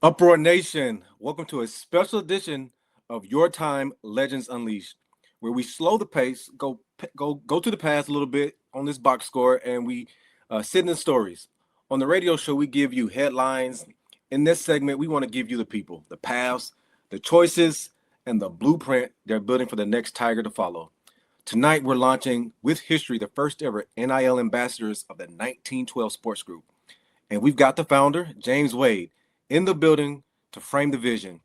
Uproar Nation, welcome to a special edition of Your Time Legends Unleashed, where we slow the pace, go to the past a little bit on this box score, and we sit in the stories. On the radio show, we give you headlines. In this segment, we want to give you the people, the paths, the choices, and the blueprint they're building for the next tiger to follow. Tonight, we're launching with history the first ever NIL Ambassadors of the 1912 Sports Group. And we've got the founder, James Wade, in the building to frame the vision.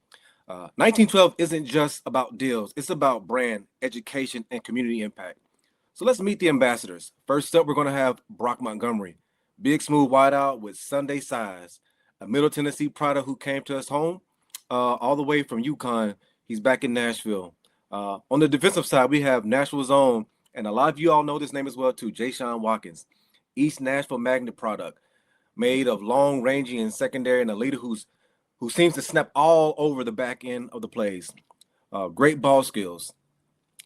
1912 isn't just about deals. It's about brand, education, and community impact. So let's meet the ambassadors. First up, we're going to have Brock Montgomery, big smooth wideout with Sunday size, a Middle Tennessee product who came to us home all the way from UConn. He's back in Nashville. On the defensive side, we have Nashville's own, and a lot of you all know this name as well too, Jayshawn Watkins, East Nashville magnet product, made of long-ranging and secondary, and a leader who seems to snap all over the back end of the plays. Great ball skills.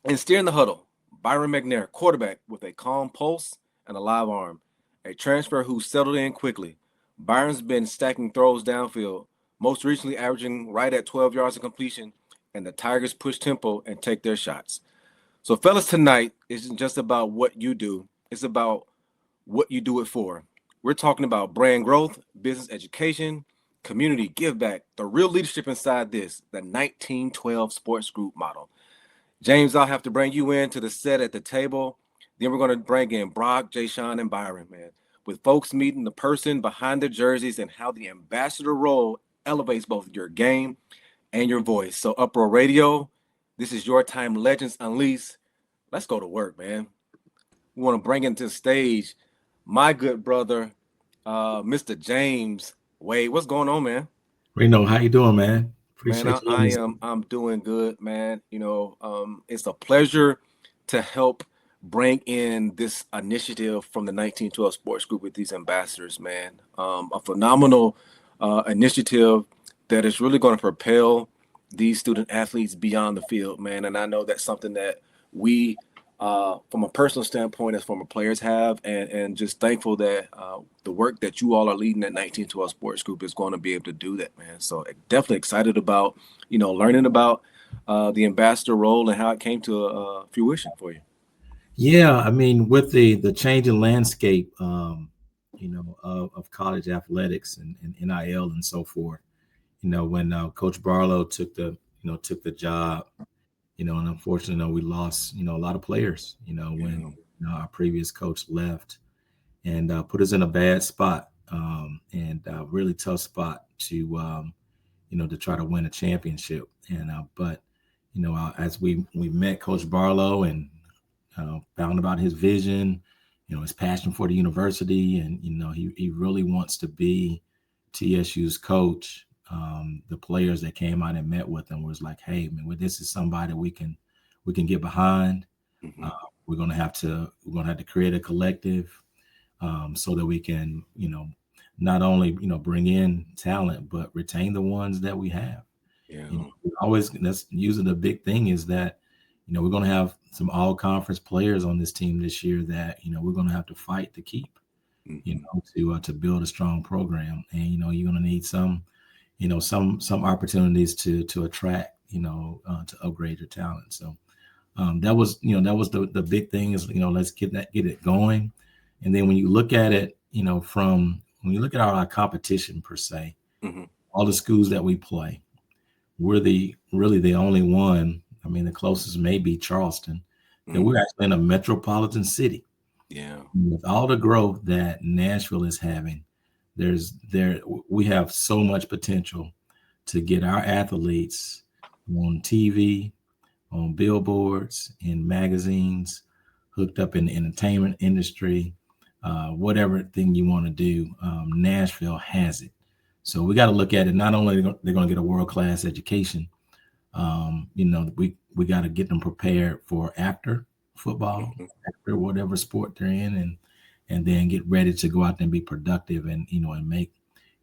And steering the huddle, Byron McNair, quarterback with a calm pulse and a live arm. A transfer who settled in quickly. Byron's been stacking throws downfield, most recently averaging right at 12 yards of completion, and the Tigers push tempo and take their shots. So, fellas, tonight isn't just about what you do. It's about what you do it for. We're talking about brand growth, business education, community give back, the real leadership inside this, the 1912 Sports Group model. James, I'll have to bring you in to the set at the table. Then we're going to bring in Brock, Jayshawn, and Byron, man, with folks meeting the person behind the jerseys and how the ambassador role elevates both your game and your voice. So, Uproar Radio, this is Your Time Legends Unleashed. Let's go to work, man. We want to bring into the stage my good brother, Mr. James Wade. What's going on, man? Reno, how you doing, man? Appreciate I'm doing good, man. You know, it's a pleasure to help bring in this initiative from the 1912 Sports Group with these ambassadors, man. A phenomenal initiative that is really going to propel these student athletes beyond the field, man. And I know that's something that we from a personal standpoint as former players have, and just thankful that the work that you all are leading at 1912 Sports Group is going to be able to do that, man. So definitely excited about, learning about the ambassador role and how it came to fruition for you. Yeah, I mean, with the changing landscape, of college athletics and NIL and so forth, when Coach Barlow took the job, and unfortunately, we lost, a lot of players, when our previous coach left and put us in a bad spot and a really tough spot to try to win a championship. And but as we met Coach Barlow and found about his vision, his passion for the university, and he really wants to be TSU's coach. The players that came out and met with him was like, hey, man, this is somebody we can get behind. Mm-hmm. We're gonna have to create a collective so that we can, not only bring in talent but retain the ones that we have. Yeah, that's usually the big thing is that we're gonna have some all conference players on this team this year that we're gonna have to fight to keep. Mm-hmm. To build a strong program, and you're gonna need some opportunities to attract, to upgrade your talent. So that was the big thing is, let's get it going. And then when you look at it, when you look at our competition per se, mm-hmm. all the schools that we play, we're really the only one. I mean, the closest may be Charleston, mm-hmm. that we're actually in a metropolitan city. Yeah. With all the growth that Nashville is having, we have so much potential to get our athletes on TV, on billboards, in magazines, hooked up in the entertainment industry, whatever thing you want to do. Nashville has it. So we got to look at it. Not only they're going to get a world-class education, we got to get them prepared for after football, mm-hmm. after whatever sport they're in, and then get ready to go out there and be productive and and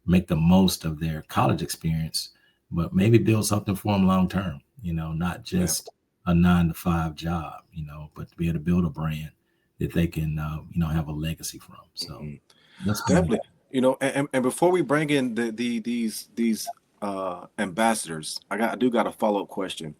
make the most of their college experience, but maybe build something for them long term, not just a 9-to-5 job, but to be able to build a brand that they can have a legacy from. So mm-hmm. That's definitely and before we bring in these ambassadors, I do got a follow-up question.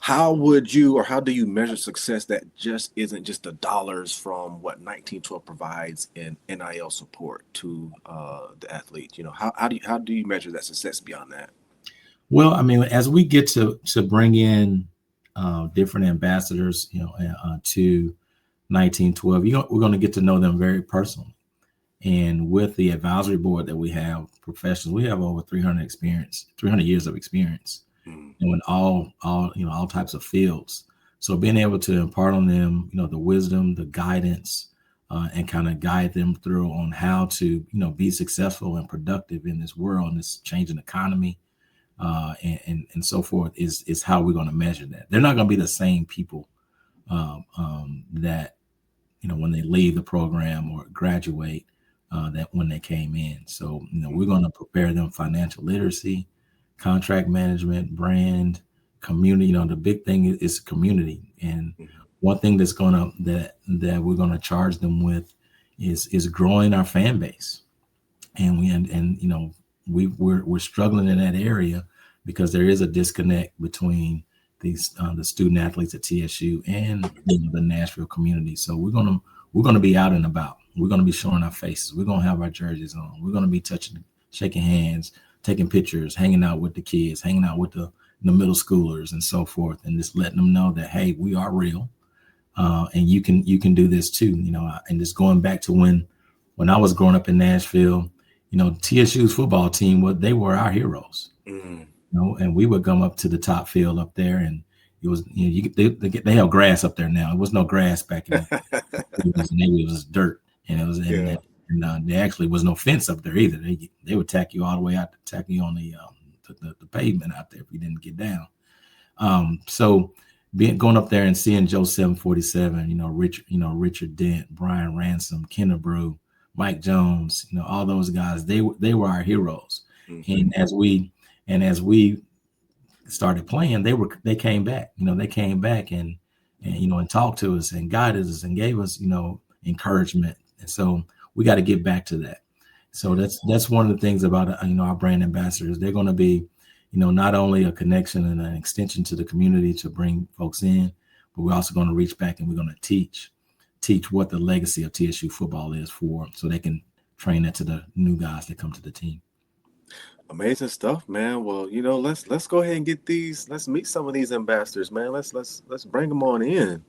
How would you, or how do you measure success that just isn't just the dollars from what 1912 provides in NIL support to the athlete? How do you measure that success beyond that? Well, I mean, as we get to bring in different ambassadors, to 1912, we're going to get to know them very personally. And with the advisory board that we have, professionals, we have over 300 years of experience in all types of fields. So being able to impart on them, the wisdom, the guidance, and kind of guide them through on how to, be successful and productive in this world, in this changing economy, and so forth, is how we're going to measure that. They're not going to be the same people that, when they leave the program or graduate, that when they came in. So, we're going to prepare them financial literacy, contract management, brand, community. The big thing is community. And one thing that we're going to charge them with is growing our fan base. And we're struggling in that area because there is a disconnect between the student athletes at TSU and the Nashville community. So we're gonna be out and about. We're gonna be showing our faces. We're gonna have our jerseys on. We're gonna be shaking hands, taking pictures, hanging out with the kids, hanging out with the middle schoolers and so forth, and just letting them know that, hey, we are real, and you can do this too. And just going back to when I was growing up in Nashville, TSU's football team, they were our heroes. And we would come up to the top field up there, and it was, they have grass up there now. It was no grass back then. it was dirt, and it was, and there actually was no fence up there either. They would tack you all the way out, tack you on the pavement out there if you didn't get down. So going up there and seeing Joe 747, Richard Dent, Brian Ransom, Kennebrew, Mike Jones, all those guys, they were our heroes. And as we started playing, they came back. They came back and talked to us and guided us and gave us, encouragement. And so we got to get back to that. So that's one of the things about our brand ambassadors. They're going to be, not only a connection and an extension to the community to bring folks in, but we're also going to reach back and we're going to teach what the legacy of TSU football is so they can train that to the new guys that come to the team. Amazing stuff, man. Well, let's go ahead and get these. Let's meet some of these ambassadors, man. Let's bring them on in.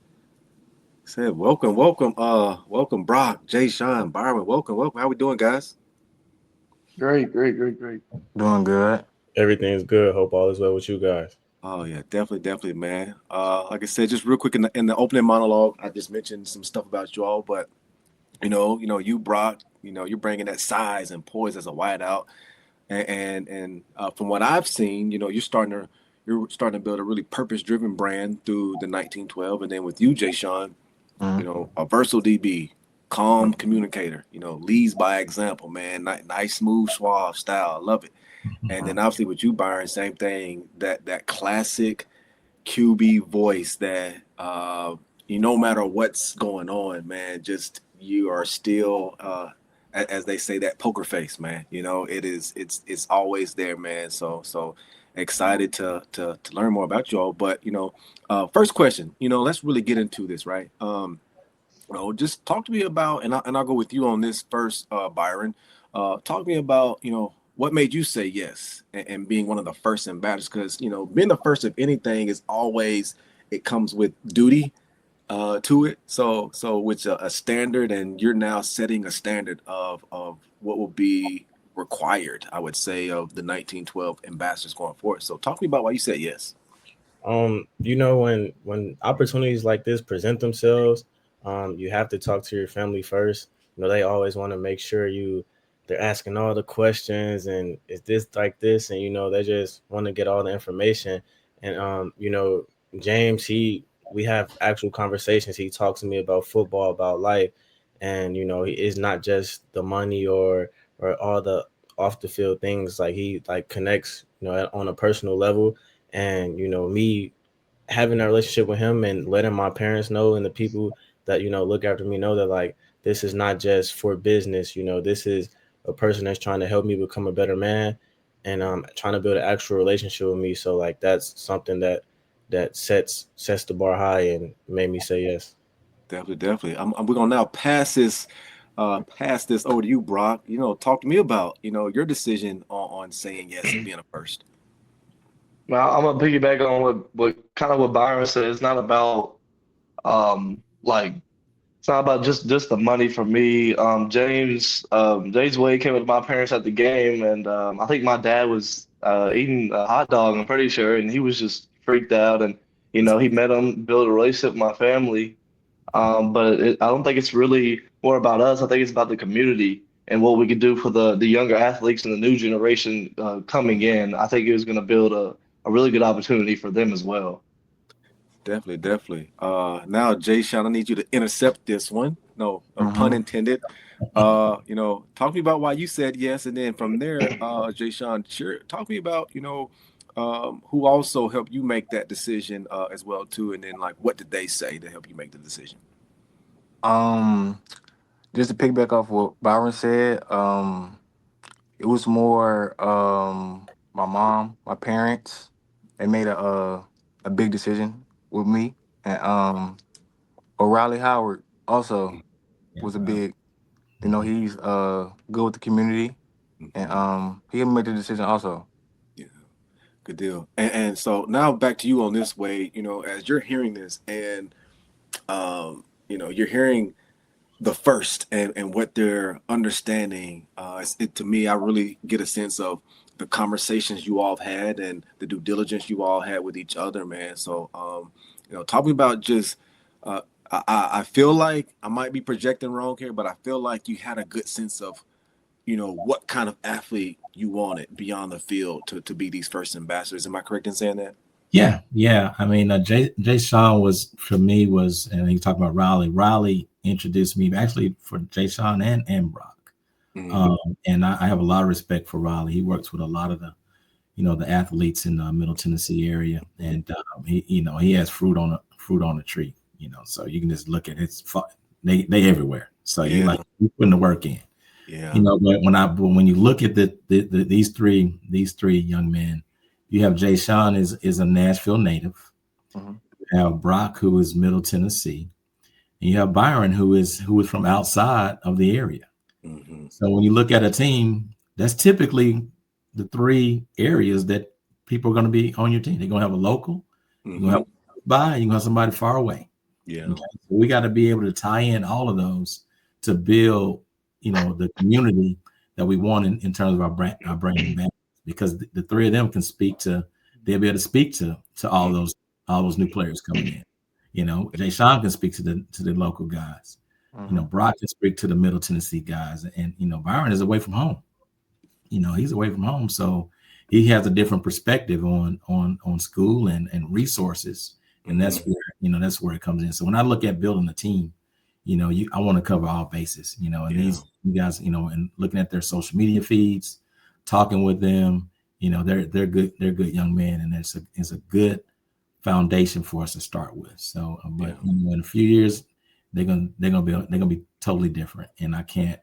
Said welcome, Brock, Jayshawn, Byron. Welcome. How we doing, guys? Great. Doing good. Everything's good. Hope all is well with you guys. Oh yeah, definitely, man. Like I said, just real quick in the opening monologue, I just mentioned some stuff about you all, but you, Brock, you're bringing that size and poise as a wideout. And from what I've seen, you're starting to build a really purpose-driven brand through the 1912, and then with you, Jayshawn, a versatile DB, calm communicator, leads by example, man. Nice, smooth, suave style, I love it. And then obviously with you, Byron, same thing. That classic QB voice that no matter what's going on, man, just you are still. As they say, that poker face, man. It's always there, man. So excited to learn more about you all. But first question, let's really get into this, right? Just talk to me about, and I'll go with you on this first, Byron. Talk to me about what made you say yes and being one of the first ambassadors, because being the first of anything is always, it comes with duty to it. So it's a standard, and you're now setting a standard of what will be required, I would say, of the 1912 ambassadors going forward. So talk to me about why you said yes. When opportunities like this present themselves, you have to talk to your family first. They always want to make sure they're asking all the questions, and is this like this? And, they just want to get all the information. And, James, we have actual conversations. He talks to me about football, about life. And, it's not just the money or all the off the field things. Like, he connects, on a personal level. And, me having a relationship with him and letting my parents know, and the people that, look after me, know that this is not just for business. This is a person that's trying to help me become a better man. and trying to build an actual relationship with me. So like that's something that sets the bar high and made me say yes. Definitely. We're gonna now pass this over to you, Brock. Talk to me about your decision on saying yes and being a first. Now I'm gonna piggyback on what Byron said. It's not about like it's not about just the money for me. James Wade came with my parents at the game, and I think my dad was eating a hot dog, I'm pretty sure, and he was just freaked out. And he met him, built a relationship with my family. But I don't think it's really more about us. I think it's about the community and what we could do for the younger athletes and the new generation coming in. I think it was going to build a really good opportunity for them as well. Definitely. Now, Jayshawn, I need you to intercept this one. No, pun intended. Talk to me about why you said yes, and then from there, Jayshawn, talk to me about who also helped you make that decision as well too, and then like what did they say to help you make the decision? Just to piggyback off what Byron said, it was more my mom, my parents. They made a big decision with me, and O'Reilly Howard also was a big. He's good with the community, and he helped me make the decision also. Yeah, good deal. And so now back to you on this way. As you're hearing this, and you're hearing the first and what they're understanding. To me, I really get a sense of the conversations you all have had and the due diligence you all had with each other, man. So, talking about just, I feel like I might be projecting wrong here, but I feel like you had a good sense of, what kind of athlete you wanted beyond the field to be these first ambassadors. Am I correct in saying that? Yeah. I mean, Jayshawn was, and you talk about Riley. Riley introduced me actually for Jayshawn and Brock. And I have a lot of respect for Riley. He works with a lot of the athletes in the Middle Tennessee area, and he has fruit on the tree. So you can just look at it. They everywhere. So he's putting the work in. Yeah. But when you look at these three young men, you have Jayshawn is a Nashville native. You have Brock, who is Middle Tennessee, and you have Byron, who is from outside of the area. So when you look at a team, that's typically the three areas that people are going to be on your team. They're going to have a local, you're going to have you're going to have somebody far away. Yeah. Okay? So we got to be able to tie in all of those to build, the community that we want in terms of our brand ambassadors, because the three of them can they'll be able to speak to all those new players coming in. Jayshawn can speak to the local guys. Brock can speak to the Middle Tennessee guys, and Byron is away from home. He's away from home, so he has a different perspective on school and resources, and that's where it comes in. So when I look at building a team, I want to cover all bases. And these guys, and looking at their social media feeds, talking with them, they're good young men, and it's a good foundation for us to start with. So, but in a few years, they're gonna be totally different, and I can't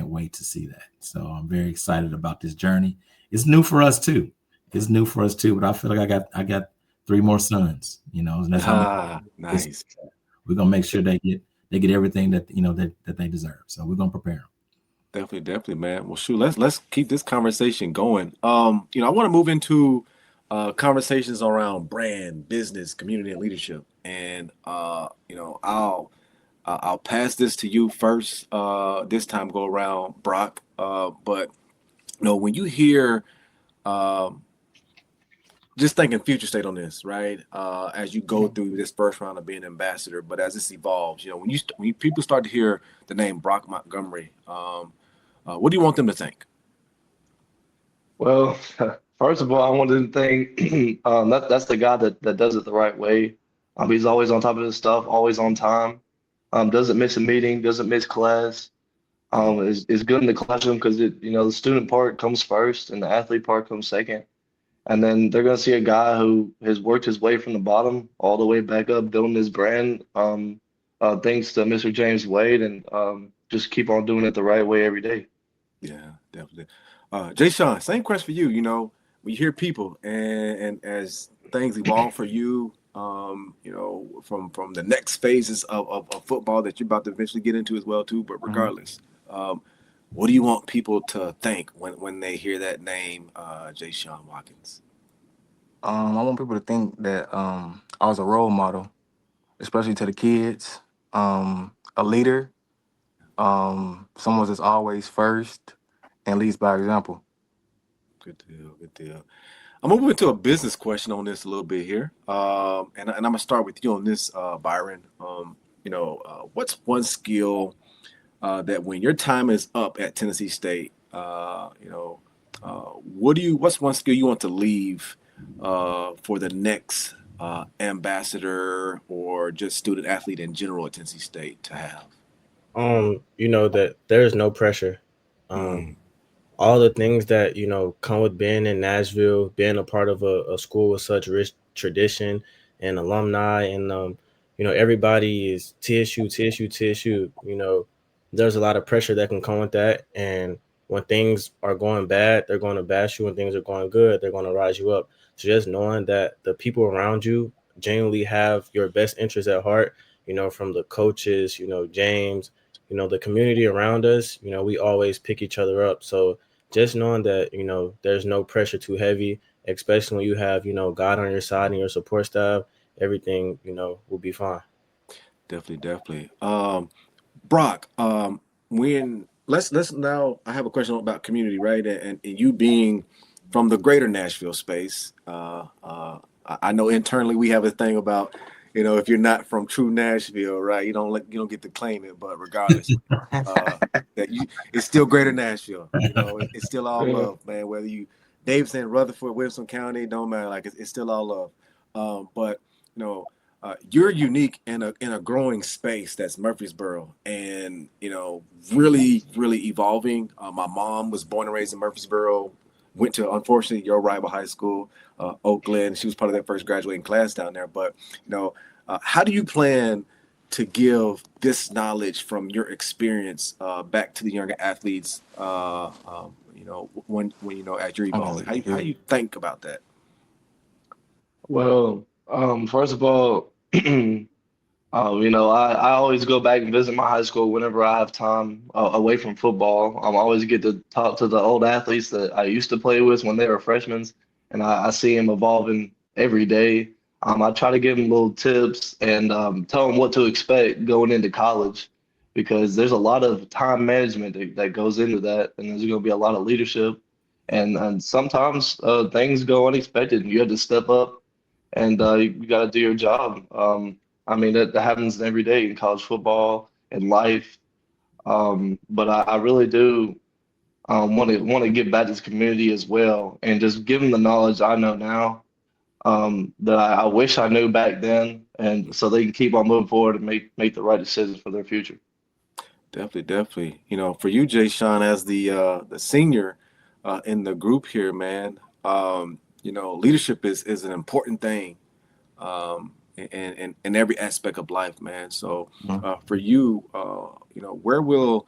wait to see that. So I'm very excited about this journey. It's new for us too. But I feel like I got 3 more sons. And that's nice. We're gonna make sure they get everything that that they deserve. So we're gonna prepare them. Definitely, man. Well, shoot, let's keep this conversation going. I want to move into conversations around brand, business, community, and leadership. And I'll pass this to you first. This time go around, Brock. But when you hear, just thinking future state on this, right? As you go through this first round of being an ambassador, but as this evolves, when people start to hear the name Brock Montgomery, what do you want them to think? Well, first of all, I wanted to think that's the guy that does it the right way. He's always on top of his stuff, always on time. Doesn't miss a meeting, doesn't miss class. Is good in the classroom because the student part comes first and the athlete part comes second. And then they're gonna see a guy who has worked his way from the bottom all the way back up, building his brand. Thanks to Mr. James Wade, and just keep on doing it the right way every day. Yeah, definitely. Jayshawn, same question for you. You know, we hear people, and as things evolve for you, you know, from the next phases of football that you're about to eventually get into as well too. But regardless, what do you want people to think when they hear that name, Jayshawn Watkins? I want people to think that I was a role model, especially to the kids, a leader, someone that's always first and leads by example. Good deal. Good deal. I'm gonna move into a business question on this a little bit here, and I'm gonna start with you on this, Byron. You know, what's one skill that when your time is up at Tennessee State, you know, what's one skill you want to leave for the next ambassador or just student athlete in general at Tennessee State to have? You know, that there's no pressure. Mm, All the things that, you know, come with being in Nashville, being a part of a school with such rich tradition and alumni, and you know, everybody is TSU. You know, there's a lot of pressure that can come with that, and when things are going bad, they're going to bash you. When things are going good, they're going to rise you up. So just knowing that the people around you genuinely have your best interests at heart, you know, from the coaches, you know, James, you know, the community around us, you know, we always pick each other up. So just knowing that, you know, there's no pressure too heavy, especially when you have, you know, God on your side and your support staff, everything, you know, will be fine. definitely. Brock, when let's now, I have a question about community, right? And you being from the greater Nashville space, I know internally we have a thing about, you know, if you're not from true Nashville, right, you don't get to claim it, but regardless, that you it's still greater Nashville. You know, it's still all Yeah. love, man. Whether you Davidson, Rutherford, Wilson County, don't matter. Like it's still all love. But you know, you're unique in a growing space that's Murfreesboro, and you know, really evolving. My mom was born and raised in Murfreesboro. Went to, unfortunately, your rival high school, Oak Glen. She was part of that first graduating class down there. But you know, how do you plan to give this knowledge from your experience back to the younger athletes? You know, when you know as you're evolving, how do you think about that? Well, first of all, you know, I always go back and visit my high school whenever I have time away from football. I always get to talk to the old athletes that I used to play with when they were freshmen, and I see them evolving every day. I try to give them little tips and tell them what to expect going into college because there's a lot of time management that goes into that, and there's going to be a lot of leadership. And sometimes things go unexpected, and you have to step up and you got to do your job. I mean, that happens every day in college football and life. But I really do want to give back to this community as well, and just give them the knowledge I know now that I wish I knew back then, and so they can keep on moving forward and make the right decisions for their future. Definitely. You know, for you, Jay Sean, as the senior in the group here, man, you know, leadership is an important thing in every aspect of life, man. So for you, you know, where will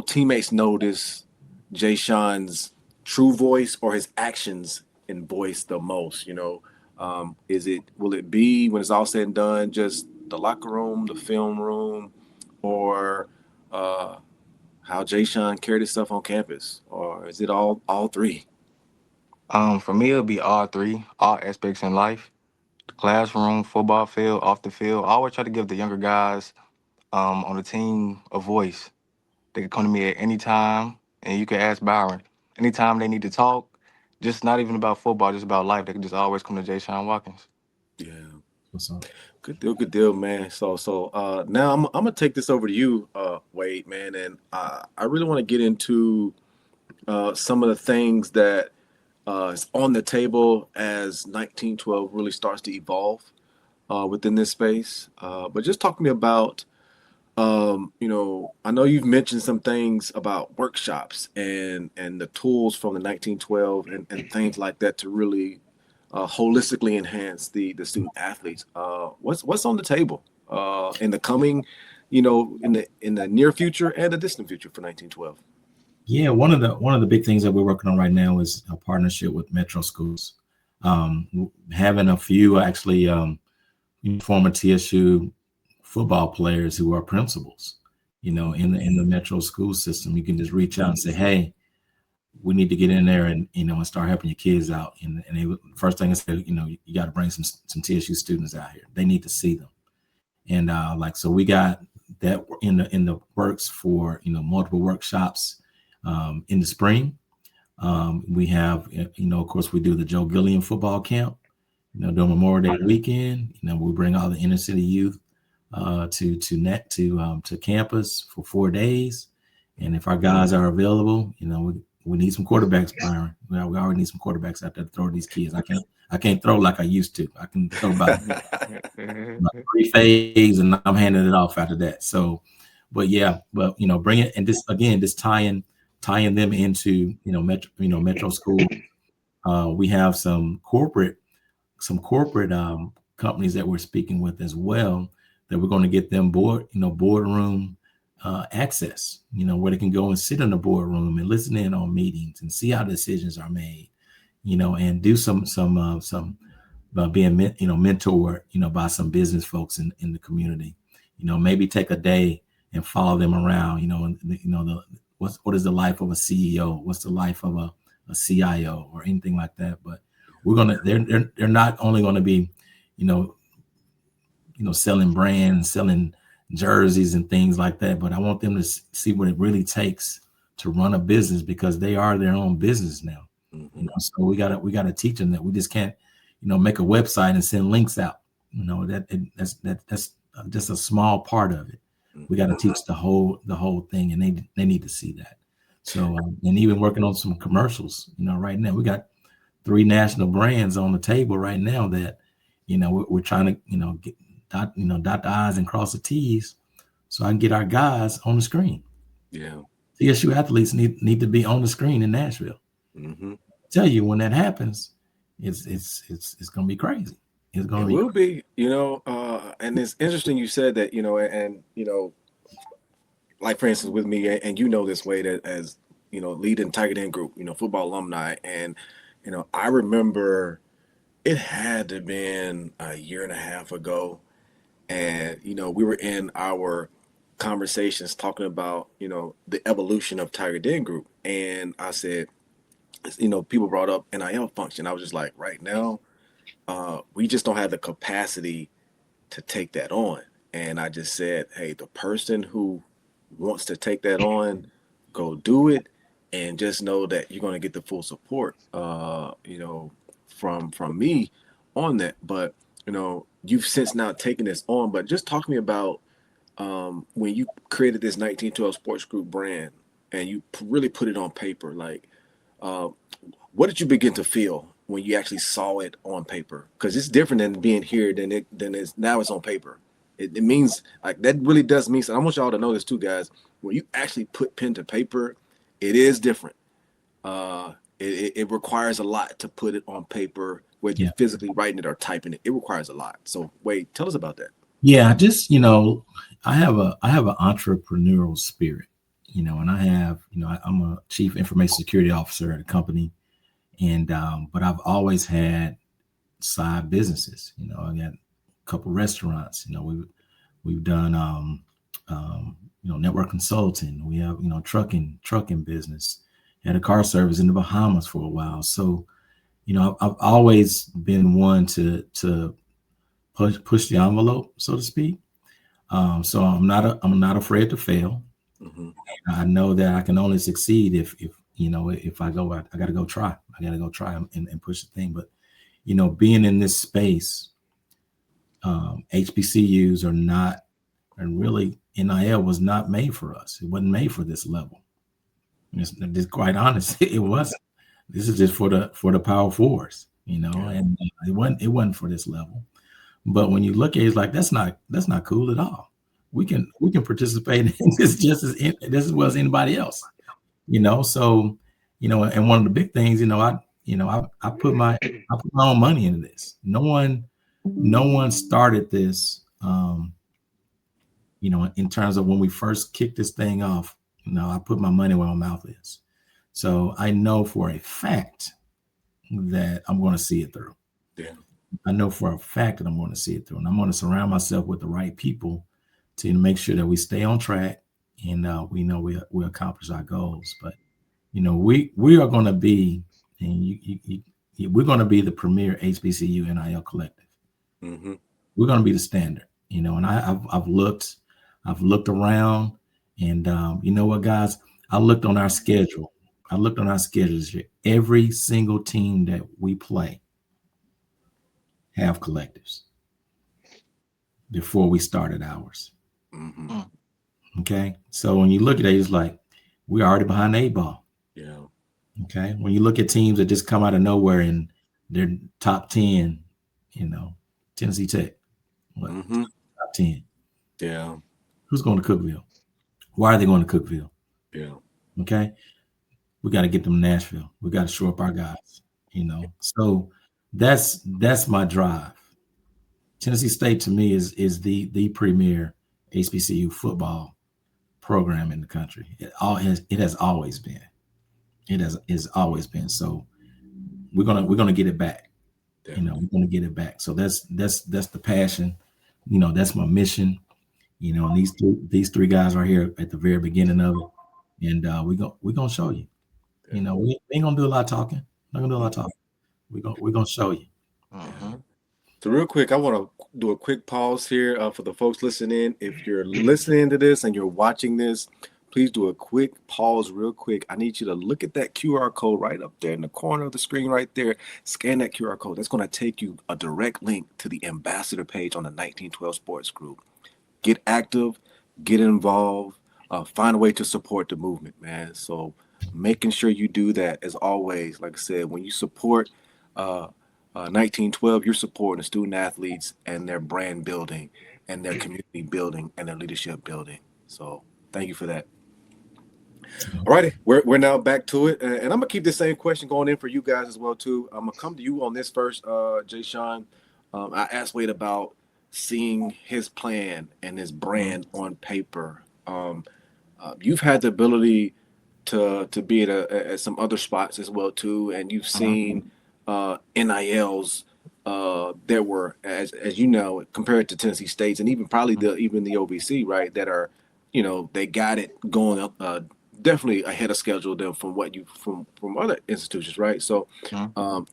teammates notice Jay Sean's true voice or his actions in voice the most? You know, will it be when it's all said and done, just the locker room, the film room, or how Jay Sean carried himself on campus, or is it all three? For me, it'll be all three, all aspects in life: the classroom, football field, off the field. I always try to give the younger guys on the team a voice. They can come to me at any time, and you can ask Byron anytime they need to talk. Just not even about football, just about life. They can just always come to Jayshawn Watkins. Yeah. What's up? Good deal, man. So now I'm gonna take this over to you, Wade, man, and I really want to get into some of the things that is on the table as 1912 really starts to evolve within this space. But just talk to me about, you know, I know you've mentioned some things about workshops and the tools from the 1912 and things like that to really holistically enhance the student athletes. What's on the table in the coming, you know, in the near future and the distant future for 1912? Yeah, one of the big things that we're working on right now is a partnership with Metro schools. Having a few actually former TSU football players who are principals, in the Metro school system. You can just reach out and say, hey, we need to get in there and and start helping your kids out. And they, first thing I said, you got to bring some TSU students out here. They need to see them. And so we got that in the works for multiple workshops in the spring. We have of course we do the Joe Gilliam football camp during Memorial Day weekend. We bring all the inner city youth to campus for 4 days. And if our guys are available, we need some quarterbacks, Byron. We already need some quarterbacks out there to throw these kids. I can't throw like I used to. I can throw about 3 phase and I'm handing it off after that. So, but bring it, and just tying them into Metro school. We have some corporate companies that we're speaking with as well, that we're going to get them boardroom access, where they can go and sit in the boardroom and listen in on meetings and see how decisions are made, and do some being mentored, by some business folks in the community, maybe take a day and follow them around, what is the life of a CEO? What's the life of a CIO or anything like that? But they're not only going to be, selling brands, selling jerseys and things like that, but I want them to see what it really takes to run a business, because they are their own business now. So we gotta teach them that we just can't, make a website and send links out. That's just a small part of it. We got to teach the whole thing, and they need to see that. So and even working on some commercials, right now we got 3 national brands on the table right now that, we're trying to, get dot the I's and cross the T's, so I can get our guys on the screen. Yeah. TSU athletes need to be on the screen in Nashville. I tell you, when that happens, it's going to be crazy. It will be, and it's interesting you said that, and like for instance with me, and this way that as leading Tiger Den Group, football alumni, and I remember it had to have been a year and a half ago, and we were in our conversations talking about the evolution of Tiger Den Group, and I said, people brought up NIL function. I was just like, right now, we just don't have the capacity to take that on. And I just said, hey, the person who wants to take that on, go do it, and just know that you're going to get the full support, from me on that. But you've since now taken this on. But just talk to me about when you created this 1912 Sports Group brand and you really put it on paper. Like, what did you begin to feel when you actually saw it on paper? Because it's different than being here than it's now. It's on paper. It means, like, that really does mean something. I want y'all to know this too, guys. When you actually put pen to paper, it is different. It requires a lot to put it on paper, whether you're physically writing it or typing it. It requires a lot. So Wade, tell us about that. Yeah, just I have an entrepreneurial spirit, and I have, I'm a chief information security officer at a company, and but I've always had side businesses. I got a couple restaurants. We've done network consulting. We have trucking business. Had a car service in the Bahamas for a while. So I've always been one to push the envelope, so to speak. So I'm not afraid to fail. I know that I can only succeed if I go out. I got to go try. I got to go try and push the thing. But being in this space, HBCUs are not, and really NIL was not made for us. It wasn't made for this level. It's quite honest. It wasn't. This is just for the Power Fours, and it wasn't for this level. But when you look at it, it's like that's not cool at all. We can participate in this just as well as anybody else, So, and one of the big things, I put my own money into this. No one started this, in terms of when we first kicked this thing off. I put my money where my mouth is. So I know for a fact that I'm going to see it through. Yeah. I know for a fact that I'm going to see it through, and I'm going to surround myself with the right people to make sure that we stay on track and we know we accomplish our goals. But we are going to be, and we're going to be the premier HBCU NIL collective. Mm-hmm. We're going to be the standard, and I've looked around, and you know what, guys, I looked on our schedule. I looked on our schedules. Every single team that we play have collectives before we started ours. Mm-hmm. Okay. So when you look at it, it's like we're already behind the 8 ball. Yeah. Okay. When you look at teams that just come out of nowhere and they're top 10, Tennessee Tech, Mm-hmm. top 10. Yeah. Who's going to Cookeville? Why are they going to Cookeville? Yeah. Okay. We got to get them to Nashville. We got to shore up our guys, So that's my drive. Tennessee State to me is the premier HBCU football program in the country. It has always been. It has always been. So we're gonna get it back. Definitely. We're gonna get it back. So that's the passion. That's my mission. And these three guys are here at the very beginning of it, and we're gonna show you. We ain't gonna do a lot of talking. Not gonna do a lot of talking. We're gonna show you. Mm-hmm. So real quick, I want to do a quick pause here for the folks listening. If you're listening to this and you're watching this, please do a quick pause real quick. I need you to look at that QR code right up there in the corner of the screen right there. Scan that QR code. That's going to take you a direct link to the ambassador page on the 1912 Sports Group. Get active, get involved, find a way to support the movement, man. So making sure you do that, as always, like I said, when you support 1912, you're supporting the student athletes and their brand building and their community building and their leadership building. So thank you for that. All righty, we're now back to it, and I'm gonna keep the same question going in for you guys as well too. I'm gonna come to you on this first, Jayshawn. I asked Wade about seeing his plan and his brand on paper. You've had the ability to be at some other spots as well too, and you've seen NILs that were, as you know, compared to Tennessee State's and even probably even the OVC, right? That are, they got it going up definitely ahead of schedule than from what you from other institutions, right? So,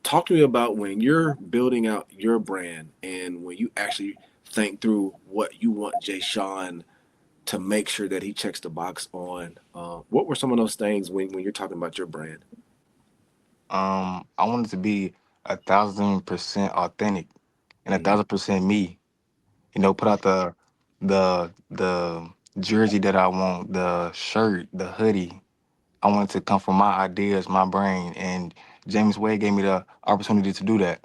talk to me about when you're building out your brand and when you actually think through what you want Jayshawn to make sure that he checks the box on. What were some of those things when you're talking about your brand? I want it to be 1,000% authentic and 1,000% me. Put out the jersey that I want, the shirt, the hoodie. I want it to come from my ideas, my brain, and James Wade gave me the opportunity to do that.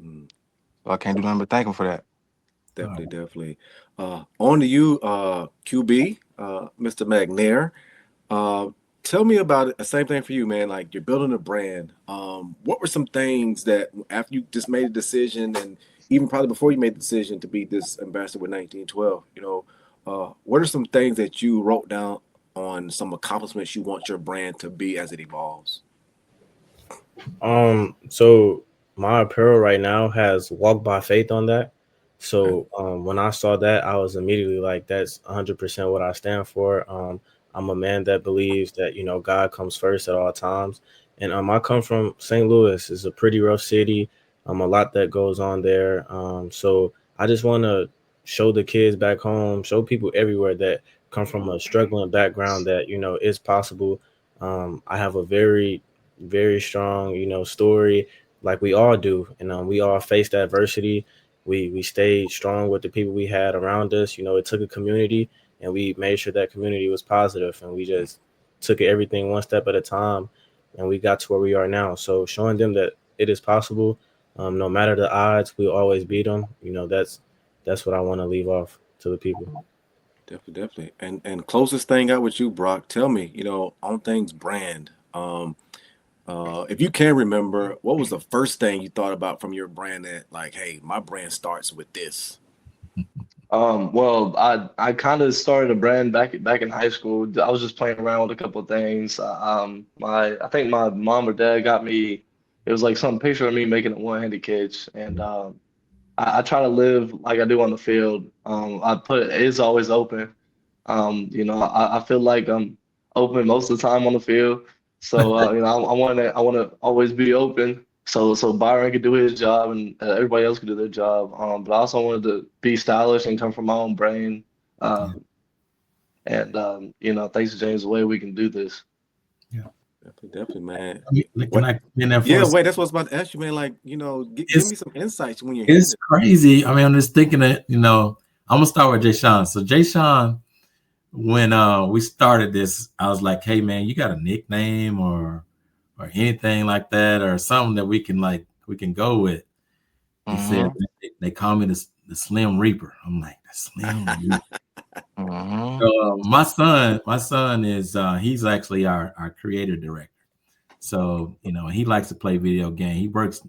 So I can't do nothing but thank him for that. Definitely. On to you, QB, Mr. McNair. Tell me about it. Same thing for you, man. Like, you're building a brand. What were some things that after you just made a decision, and even probably before you made the decision to be this ambassador with 1912, what are some things that you wrote down on some accomplishments you want your brand to be as it evolves? So my apparel right now has walk by faith on that. So when I saw that, I was immediately like, that's 100% what I stand for. I'm a man that believes that, God comes first at all times. And I come from St. Louis. It's a pretty rough city. A lot that goes on there. So I just want to show the kids back home, show people everywhere that come from a struggling background that, is possible. I have a very, very strong, story like we all do. And we all faced adversity. We stayed strong with the people we had around us. It took a community, and we made sure that community was positive, and we just took everything one step at a time, and we got to where we are now. So showing them that it is possible, no matter the odds, we'll always beat them. That's what I want to leave off to the people. Definitely. And closest thing out with you, Brock, tell me, on things brand. If you can remember, what was the first thing you thought about from your brand that, like, hey, my brand starts with this? Well, I kind of started a brand back in high school. I was just playing around with a couple of things. I think my mom or dad got me. It was like some picture of me making a one-handed catch, and I try to live like I do on the field. I put it is always open. I feel like I'm open most of the time on the field. So I want to always be open. So Byron could do his job and everybody else could do their job. But I also wanted to be stylish and come from my own brain. Yeah. Thanks to James Way, we can do this. Yeah. Definitely, man. Can I come in there for Yeah, a wait, that's what I was about to ask you, man. Like, give me some insights when you're It's hitting crazy. I mean, I'm just thinking that, I'm gonna start with Jayshawn. So Jayshawn, when we started this, I was like, hey man, you got a nickname or anything like that, or something that we can go with. He said they call me the Slim Reaper. I'm like, the Slim Reaper. So my son is he's actually our creative director. So he likes to play video game. He works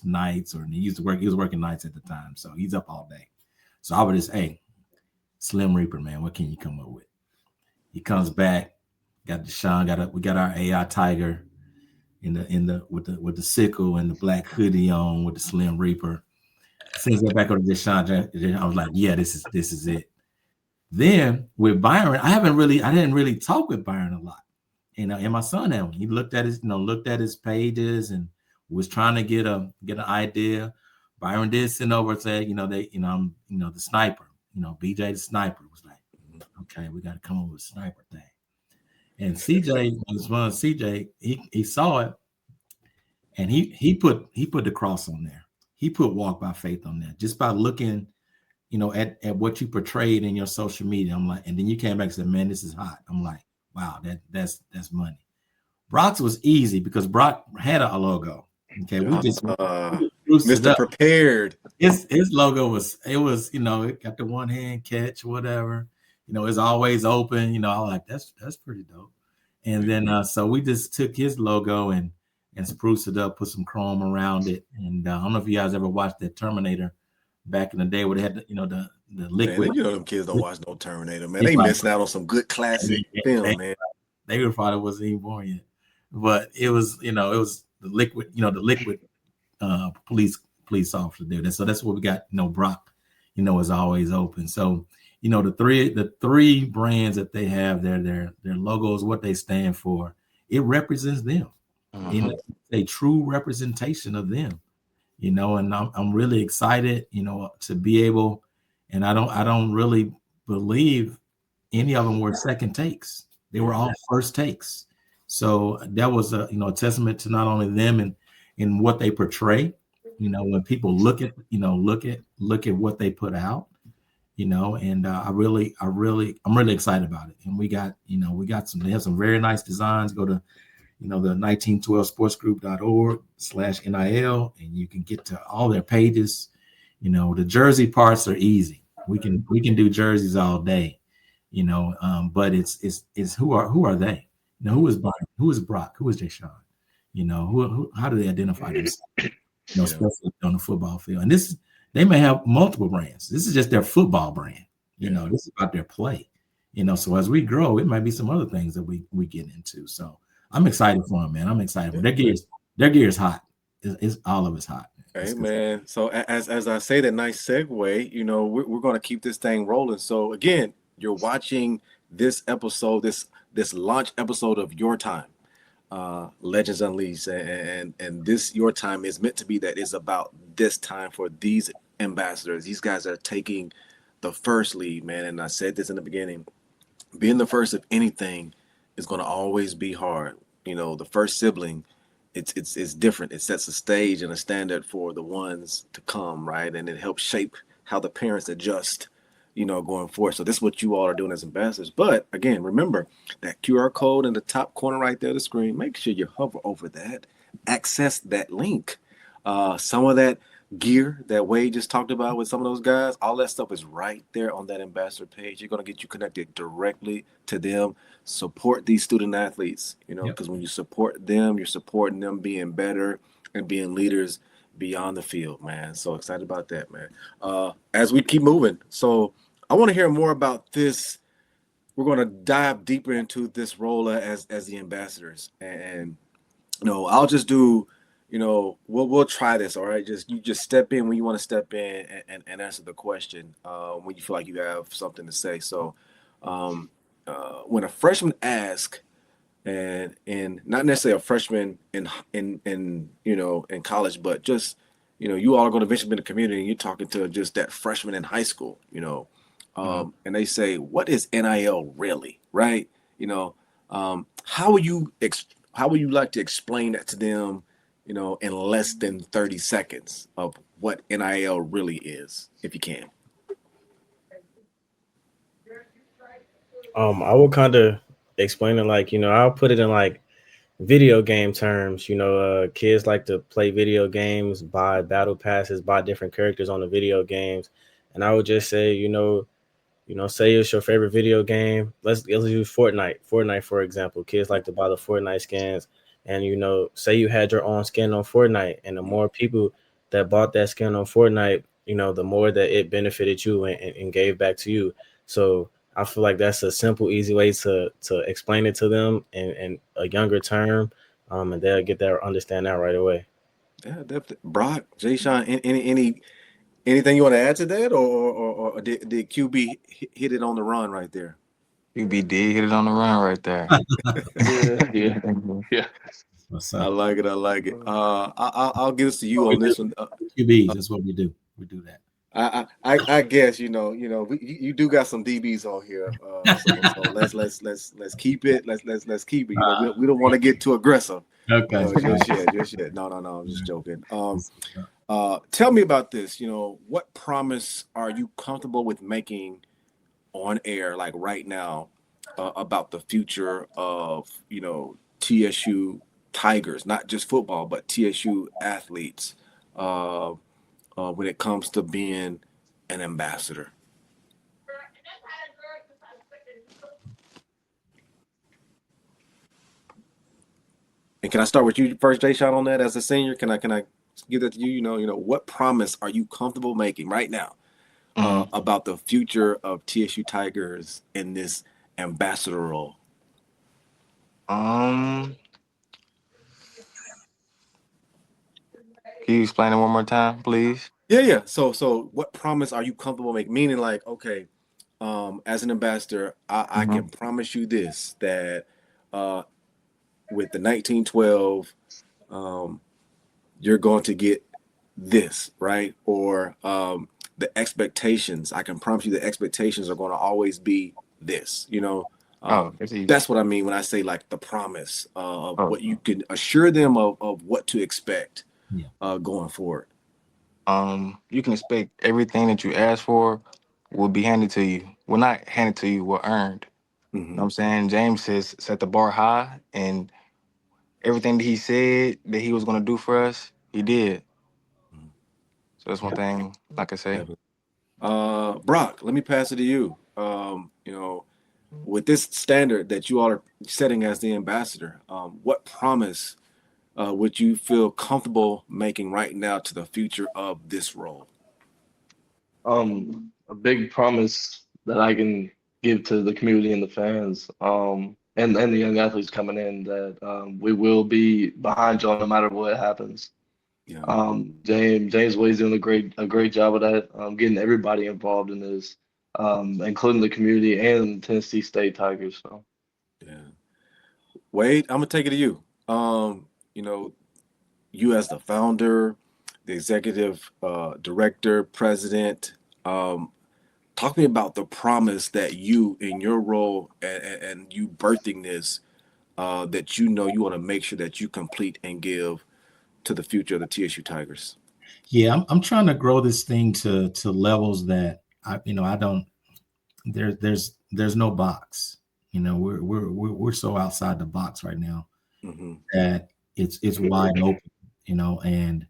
nights, or he was working nights at the time, so he's up all day. So I would just, hey, Slim Reaper, man, what can you come up with? He comes back, got Deshaun, we got our AI Tiger with the sickle and the black hoodie on with the Slim Reaper. Sends that back over to Deshaun. I was like, yeah, this is it. Then with Byron, I didn't really talk with Byron a lot. And my son had one. He looked at his pages and was trying to get an idea. Byron did send over and say, I'm the sniper. BJ the sniper was like, okay, we got to come up with a sniper thing. And CJ, he saw it, and he put the cross on there. He put walk by faith on there just by looking, at what you portrayed in your social media. I'm like, and then you came back and said, man, this is hot. I'm like, wow, that's money. Brock's was easy because Brock had a logo. Okay, we just Mr. Prepared. His logo was it got the one hand catch, whatever. It's always open. I was like, that's pretty dope. And then so we just took his logo and spruced it up, put some chrome around it. And I don't know if you guys ever watched that Terminator back in the day where they had the liquid. Man, them kids don't watch no Terminator, man. They missing out on some good classic film, man. They probably wasn't even born yet. But it was the liquid, police officer there. So that's what we got. Brock, is always open. So, the three brands that they have, their logos, what they stand for, it represents them. It's a true representation of them. And I'm really excited, to be able, and I don't really believe any of them were second takes. They were all first takes. So that was a testament to not only them and what they portray, when people look at what they put out, and I'm really excited about it. And they have some very nice designs. Go to the 1912sportsgroup.org/NIL, and you can get to all their pages. The jersey parts are easy. We can do jerseys all day, but it's who are they? Who is Byron? Who is Brock? Who is Jayshawn? How do they identify themselves? Especially on the football field. And they may have multiple brands. This is just their football brand. This is about their play. So as we grow, it might be some other things that we get into. So I'm excited for them, man. I'm excited. Their gear is hot. It's all of it's hot. Hey, man. So as I say that nice segue, we're going to keep this thing rolling. So again, you're watching this episode, this launch episode of Your Time, Legends Unleashed, and this Your Time is meant to be that is about this time for these ambassadors. These guys are taking the first lead, man. And I said this in the beginning, being the first of anything is going to always be hard. The first sibling, it's different. It sets a stage and a standard for the ones to come, right? And it helps shape how the parents adjust, going forward. So this is what you all are doing as ambassadors. But again, remember that QR code in the top corner right there of the screen. Make sure you hover over that, access that link. Some of that gear that Wade just talked about with some of those guys, all that stuff is right there on that ambassador page. You're going to get you connected directly to them. Support these student athletes, because when you support them, you're supporting them being better and being leaders beyond the field, man. So excited about that, man. As we keep moving, so I want to hear more about this. We're going to dive deeper into this role as the ambassadors, and I'll just do, we'll try this. All right, you just step in when you want to step in and answer the question when you feel like you have something to say. So, when a freshman asks, and not necessarily a freshman in college, but just you all are going to eventually be in the community, and you're talking to just that freshman in high school, and they say, "What is NIL really?" Right? How would you like to explain that to them, in less than 30 seconds of what NIL really is, if you can? I will kind of explain it like, I'll put it in like video game terms. Kids like to play video games, buy battle passes, buy different characters on the video games. And I would just say, say it's your favorite video game. Let's use Fortnite. Fortnite, for example. Kids like to buy the Fortnite skins. And, say you had your own skin on Fortnite. And the more people that bought that skin on Fortnite, the more that it benefited you and gave back to you. So I feel like that's a simple, easy way to explain it to them in a younger term. And they'll get that, understand that right away. Yeah, definitely. Brock, Jayshawn, anything you want to add to that, or did QB hit it on the run right there? QB did hit it on the run right there. Yeah. I like it. I'll give this to you on this one. QBs, that's what we do. We do that. I guess you do got some DBs on here, so let's keep it. Let's keep it. We don't want to get too aggressive. Okay. Just yet. No. I'm just joking. Tell me about this. What promise are you comfortable with making on air, like right now, about the future of TSU Tigers, not just football, but TSU athletes, when it comes to being an ambassador? And can I start with you first, Jayshawn, on that as a senior? Can I give that to you? What promise are you comfortable making right now about the future of TSU Tigers in this ambassador role? Can you explain it one more time, please? Yeah. So what promise are you comfortable making? Meaning, like, okay, as an ambassador, I can promise you this, that with the 1912, you're going to get this, right? Or the expectations, I can promise you the expectations are going to always be this, that's what I mean when I say like the promise of what you can assure them of what to expect going forward. You can expect everything that you ask for will be handed to you. Well, not handed to you, will earned. You know what I'm saying? James says set the bar high, and everything that he said that he was going to do for us, he did. So that's one thing, like I say. Brock, let me pass it to you. With this standard that you all are setting as the ambassador, what promise would you feel comfortable making right now to the future of this role? A big promise that I can give to the community and the fans, and the young athletes coming in, that we will be behind y'all no matter what happens. Yeah. James Wade's doing a great job of that, getting everybody involved in this, including the community and Tennessee State Tigers. So, yeah. Wade, I'm gonna take it to you. You as the founder, the executive director, president, talk to me about the promise that you, in your role and you birthing this, that you want to make sure that you complete and give to the future of the TSU Tigers. Yeah, I'm trying to grow this thing to levels that I don't. There's no box. We're so outside the box right now that it's wide open. And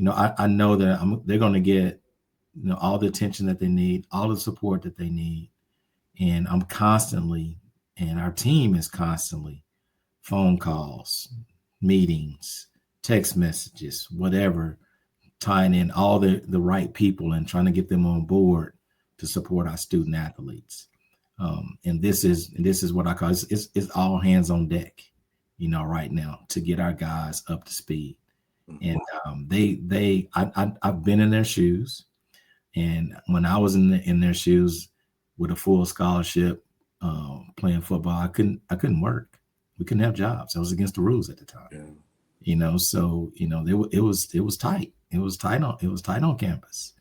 I know that they're going to get all the attention that they need, all the support that they need, and I'm constantly, and our team is constantly, phone calls, meetings, text messages, whatever, tying in all the right people and trying to get them on board to support our student athletes. And this is what I call it's all hands on deck, right now to get our guys up to speed. And I've been in their shoes, and when I was in their shoes with a full scholarship, playing football, I couldn't work. We couldn't have jobs. That was against the rules at the time. Yeah. So it was tight. It was tight on campus.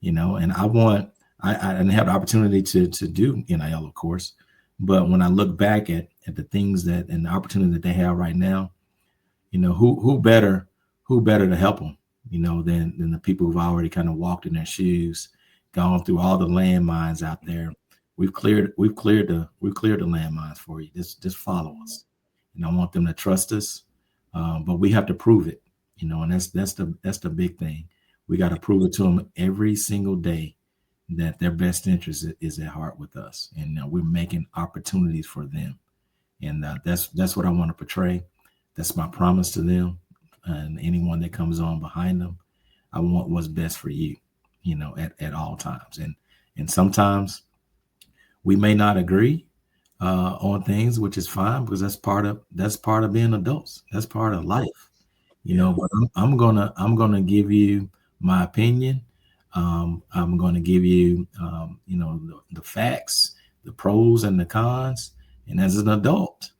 And I didn't have the opportunity to do NIL, of course, but when I look back at the things and the opportunity that they have right now, who better to help them, than the people who've already kind of walked in their shoes, gone through all the landmines out there. We've cleared the landmines for you. Just follow us. I want them to trust us, but we have to prove it, and that's the big thing. We got to prove it to them every single day that their best interest is at heart with us, and we're making opportunities for them, and that's what I want to portray. That's my promise to them, and anyone that comes on behind them. I want what's best for you, at all times, and sometimes we may not agree on things, which is fine, because that's part of being adults. That's part of life, but I'm gonna give you my opinion. I'm going to give you, the facts, the pros and the cons. And as an adult,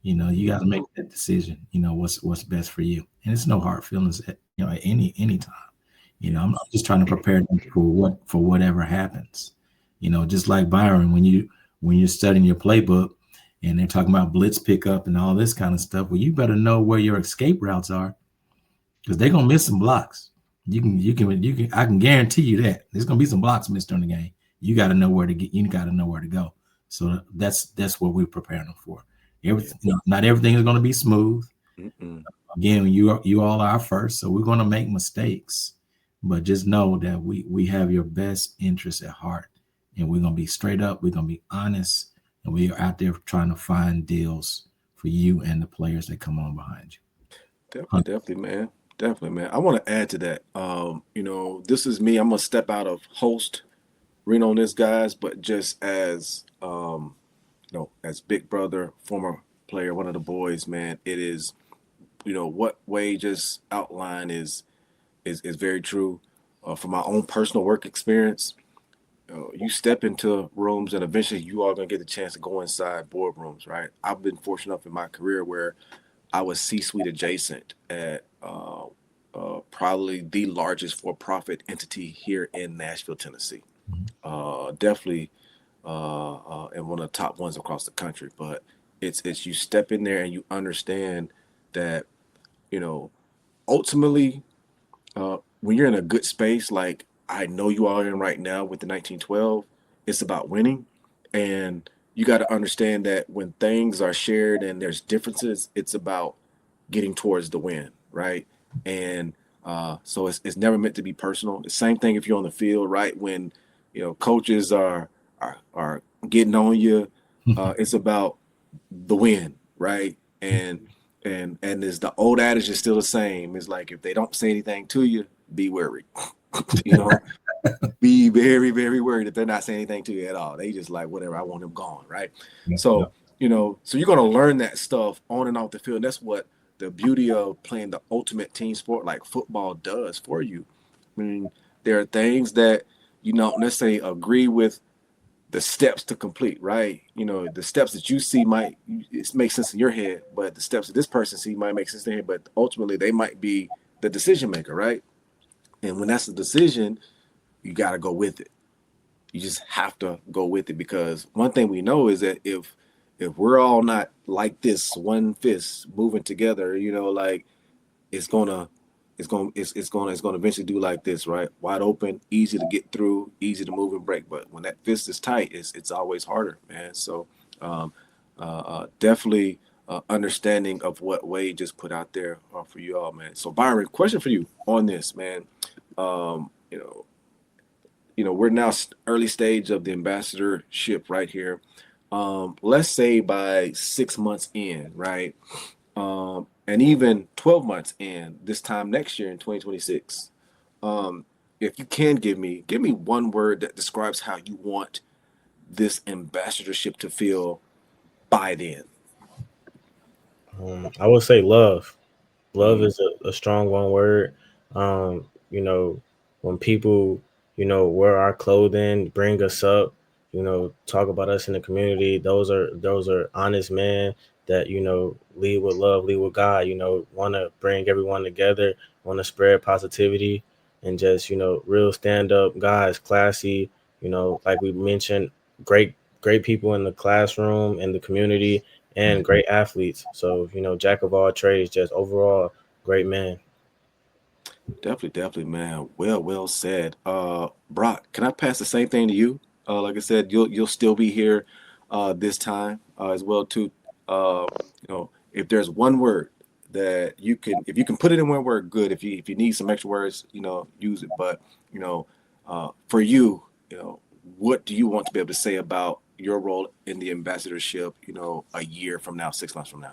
you got to make that decision. What's best for you. And it's no hard feelings at any time. I'm just trying to prepare them for whatever happens. Just like Byron, when you're studying your playbook and they're talking about blitz pickup and all this kind of stuff, well, you better know where your escape routes are, because they're gonna miss some blocks. You can. I can guarantee you that there's gonna be some blocks missed during the game. You got to know where to get. You got to know where to go. So that's what we're preparing them for. Everything, not everything is going to be smooth. Mm-mm. Again, you all are first, so we're going to make mistakes. But just know that we have your best interest at heart, and we're going to be straight up. We're going to be honest, and we are out there trying to find deals for you and the players that come on behind you. Definitely, man. Definitely, man. I want to add to that. This is me. I'm gonna step out of host Reno on this, guys, but just as as big brother, former player, one of the boys, man. It is, what Wade just outlined is very true. From my own personal work experience, you step into rooms and eventually you are gonna get the chance to go inside boardrooms, right? I've been fortunate enough in my career where I was C-suite adjacent at probably the largest for-profit entity here in Nashville, Tennessee. Definitely and one of the top ones across the country. But it's you step in there and you understand that, ultimately, when you're in a good space, like I know you are in right now with the 1912, it's about winning. And you got to understand that when things are shared and there's differences, it's about getting towards the win, right? And so it's never meant to be personal. The same thing if you're on the field, right? When coaches are getting on you, it's about the win, right? And is the old adage is still the same. It's like if they don't say anything to you, be worried. Be very, very worried if they're not saying anything to you at all. They just like, whatever, I want him gone, right? Yeah. So so you're gonna learn that stuff on and off the field. And that's what the beauty of playing the ultimate team sport like football does for you. I mean, there are things that you don't necessarily agree with the steps to complete, right? The steps that you see might make sense in your head, but the steps that this person see might make sense in their head, but ultimately they might be the decision maker, right? And when that's the decision, you got to go with it. You just have to go with it, because one thing we know is that if we're all not like this, one fist moving together, like it's gonna eventually do like this, right? Wide open, easy to get through, easy to move and break. But when that fist is tight, it's always harder, man. So definitely understanding of what Wade just put out there for you all, man. So Byron, question for you on this, man. We're now early stage of the ambassadorship right here. Let's say by 6 months in, right? And even 12 months in this time next year in 2026, if you can give me one word that describes how you want this ambassadorship to feel by then. I would say love. Love Mm. is a strong one word. You know, when people, wear our clothing, bring us up, talk about us in the community, those are honest men that, lead with love, lead with God, want to bring everyone together, want to spread positivity and just, real stand up guys, classy, like we mentioned, great people in the classroom, in the community, and great athletes. So, jack of all trades, just overall great man. Definitely, man. Well said. Brock, can I pass the same thing to you? Like I said, you'll still be here this time as well too. If there's one word that if you can put it in one word, good. If you need some extra words, use it. But for you, what do you want to be able to say about your role in the ambassadorship? A year from now, 6 months from now.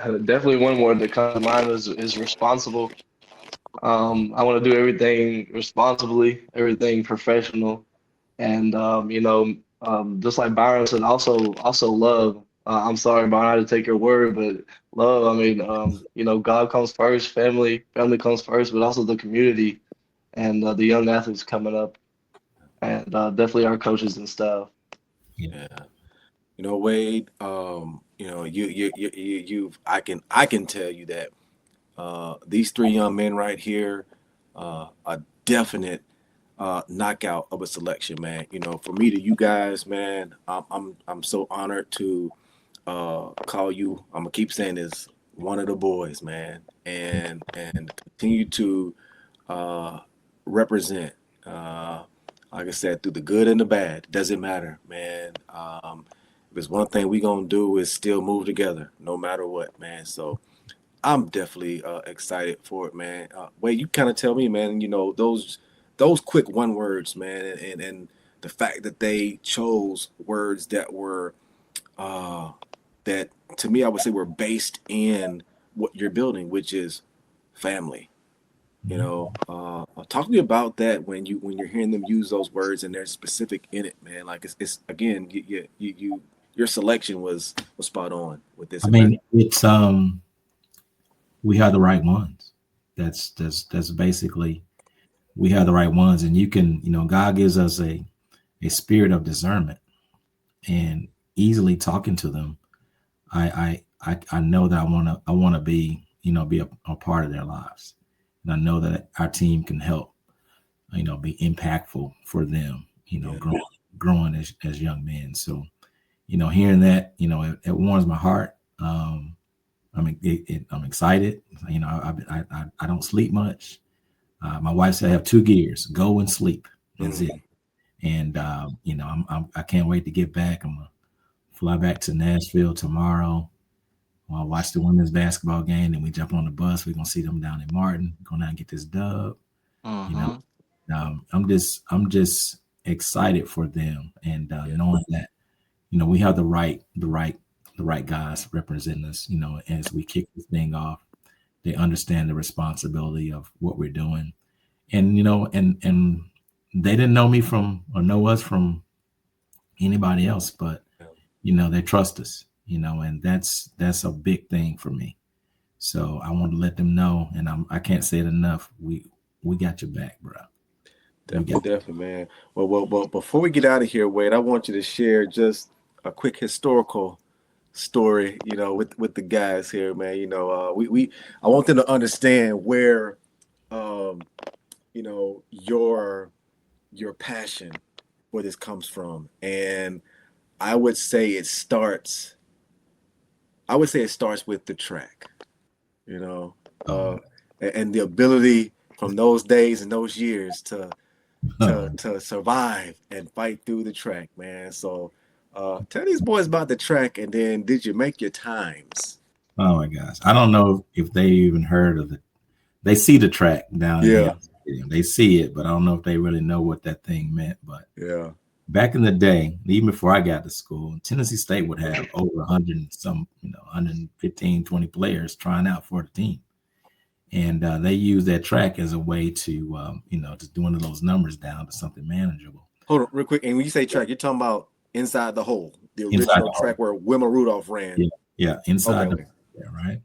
Definitely one word that comes to mind is responsible. I want to do everything responsibly, everything professional, and just like Byron said, also love. I'm sorry, Byron, I had to take your word, but love. I mean, God comes first, family comes first, but also the community and the young athletes coming up, and definitely our coaches and staff. Yeah. Wade, I can tell you that these three young men right here, a definite knockout of a selection, man. For me to you guys, man, I'm so honored to call you. I'm gonna keep saying this, one of the boys, man, and continue to represent. Like I said, through the good and the bad, doesn't matter, man. If it's one thing we gonna do is still move together, no matter what, man. So I'm definitely excited for it, man. Wait, you kind of tell me, man. Those quick one words, man, and the fact that they chose words that were that to me I would say were based in what you're building, which is family. Talk to me about that when you're hearing them use those words and they're specific in it, man. Like it's again, you your selection was spot on with this. I mean, it's we have the right ones. That's basically we have the right ones, and you can, God gives us a spirit of discernment, and easily talking to them, I know that I want to be a part of their lives, and I know that our team can help, be impactful for them, growing as young men. So, hearing that, it warms my heart. I'm excited. I don't sleep much. My wife said I have 2 gears: go and sleep. That's it. And I can't wait to get back. I'm gonna fly back to Nashville tomorrow. I'll watch the women's basketball game. Then we jump on the bus. We're gonna see them down in Martin. Go down and get this dub. I'm just excited for them, and knowing that we have the right guys representing us. As we kick this thing off, they understand the responsibility of what we're doing, and and they didn't know me or know us from anybody else, but they trust us, and that's a big thing for me. So I want to let them know, and I can't say it enough. We got your back, bro. Definitely, man. Well, before we get out of here, Wade, I want you to share just a quick historical story, with the guys here, man. I want them to understand where, your passion for this comes from, and I would say it starts with the track, and the ability from those days and those years to survive and fight through the track, man. So tell these boys about the track, and then did you make your times? Oh my gosh, I don't know if they even heard of it. They see the track down here. They see it, but I don't know if they really know what that thing meant. But back in the day, even before I got to school, Tennessee State would have over 100 and some, 115, 20 players trying out for the team. And they use that track as a way to, just doing those numbers down to something manageable. Hold on real quick. And when you say track, you're talking about inside the hole, the Inside original the track where Wilma Rudolph ran. Yeah, inside Okay. right.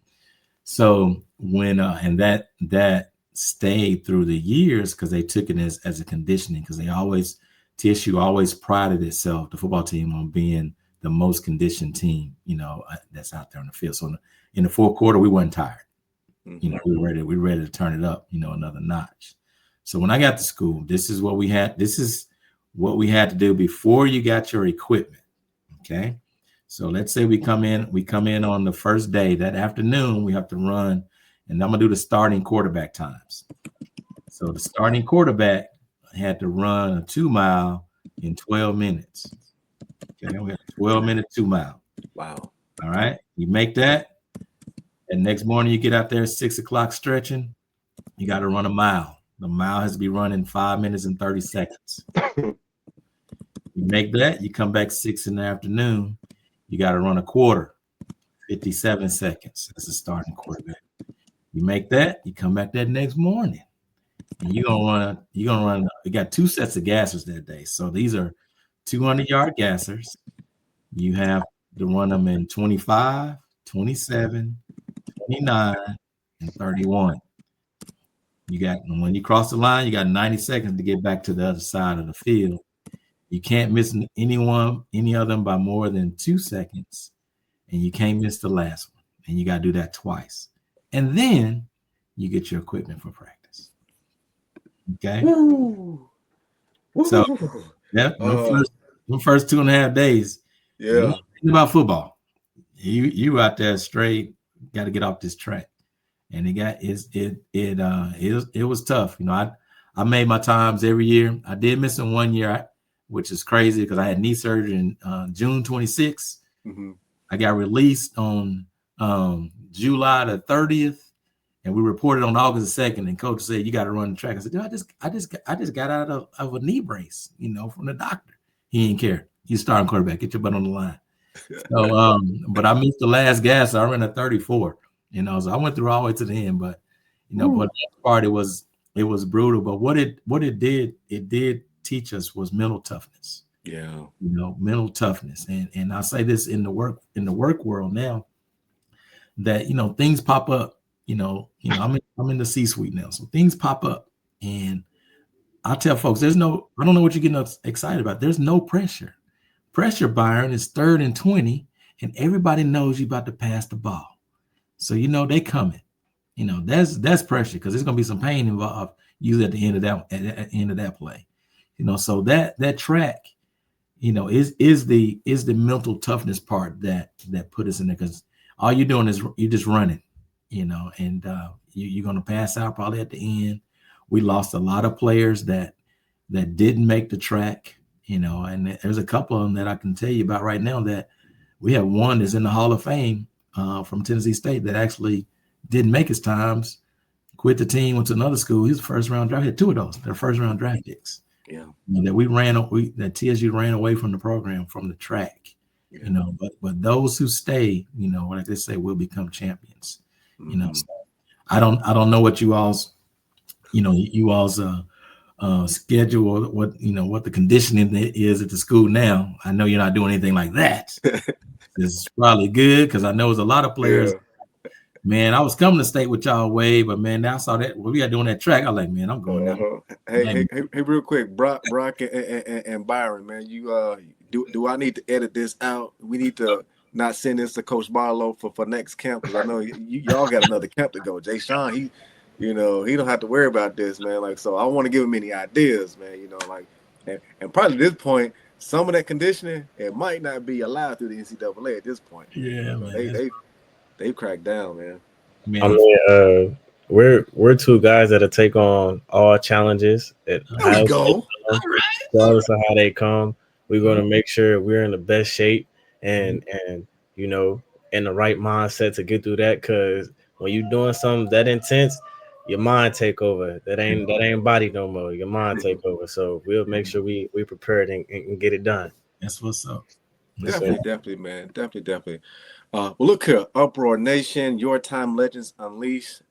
So when and that stayed through the years because they took it as a conditioning, because TSU always prided itself, the football team, on being the most conditioned team, that's out there on the field. So in the fourth quarter, we weren't tired. Mm-hmm. We were ready to turn it up, another notch. So when I got to school, this is what we had to do before you got your equipment. Okay. So let's say we come in on the first day. That afternoon, we have to run, and I'm gonna do the starting quarterback times. So the starting quarterback had to run a 2-mile in 12 minutes. Okay, we have a 12-minute 2-mile. Wow. All right. You make that. And next morning you get out there at 6 o'clock stretching, you got to run a mile. The mile has to be run in 5 minutes and 30 seconds. You make that, you come back 6 in the afternoon, you got to run a quarter, 57 seconds. That's the starting quarterback. You make that, you come back that next morning, and you're gonna run. We got 2 sets of gassers that day. So these are 200-yard gassers. You have to run them in 25, 27, 29, and 31. When you cross the line, you got 90 seconds to get back to the other side of the field. You can't miss any of them by more than 2 seconds, and you can't miss the last one. And you got to do that twice. And then you get your equipment for practice. Okay. Woo. So the first 2.5 days. Yeah. Think about football. You out there straight, got to get off this track. And it was tough. I made my times every year. I did miss in 1 year, which is crazy because I had knee surgery in June 26th. Mm-hmm. I got released on July the 30th, and we reported on August the 2nd. And coach said, "You got to run the track." I said, I just got out of a knee brace, from the doctor. He didn't care. You starting quarterback, get your butt on the line. So, but I missed the last gas. So I ran a 34. So I went through all the way to the end. But but that part it was brutal. But what it did teach us was mental toughness. Yeah. Mental toughness. And I say this in the work world now, that things pop up. I'm in the C-suite now, so things pop up, and I tell folks, I don't know what you're getting excited about. There's no pressure. Pressure, Byron, is 3rd and 20, and everybody knows you about to pass the ball. So they coming. That's pressure, because there's gonna be some pain involved usually at the end of that play. So that track, is the mental toughness part that put us in there, because all you're doing is you're just running, and you're gonna pass out probably at the end. We lost a lot of players that didn't make the track, and there's a couple of them that I can tell you about right now that we have. One is in the Hall of Fame from Tennessee State that actually didn't make his times, quit the team, went to another school. He's a first-round draft. He had 2 of those. They're first-round draft picks. Yeah. That TSU ran away from the program, from the track. Yeah. But those who stay, like they say, will become champions. Mm-hmm. So I don't know what you all's schedule, what the conditioning is at the school now. I know you're not doing anything like that. It's probably good, because I know there's a lot of players. Yeah. Man, I was coming to state with y'all way, but man, I saw that we got doing that track. I was like, man, I'm going down. Hey, real quick, Brock and Byron, man, you do I need to edit this out? We need to not send this to Coach Barlow for next camp, because I know y'all got another camp to go. Jayshawn, he don't have to worry about this, man. Like, so I don't want to give him any ideas, man. And probably at this point, some of that conditioning, it might not be allowed through the NCAA at this point. Yeah, man. They've cracked down, man. I mean, we're 2 guys that'll take on all challenges. There we go. Regardless of how they come, we're going to make sure we're in the best shape and in the right mindset to get through that. Because when you're doing something that intense, your mind take over. That ain't body no more. Your mind take over. So we'll make sure we prepared and get it done. That's what's up. Definitely, man. Definitely. Well, look here, Uproar Nation, Your Time Legends Unleashed.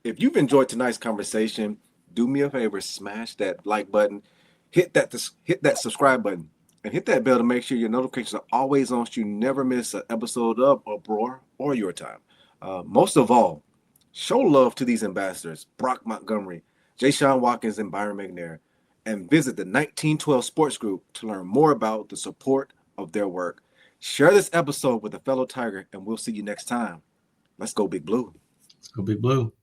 If you've enjoyed tonight's conversation, do me a favor, smash that like button, hit that subscribe button, and hit that bell to make sure your notifications are always on so you never miss an episode of Uproar or Your Time. Most of all, show love to these ambassadors, Brock Montgomery, Jayshawn Watkins, and Byron McNair, and visit the 1912 Sports Group to learn more about the support of their work. Share this episode with a fellow Tiger, and we'll see you next time. Let's go Big Blue. Let's go Big Blue.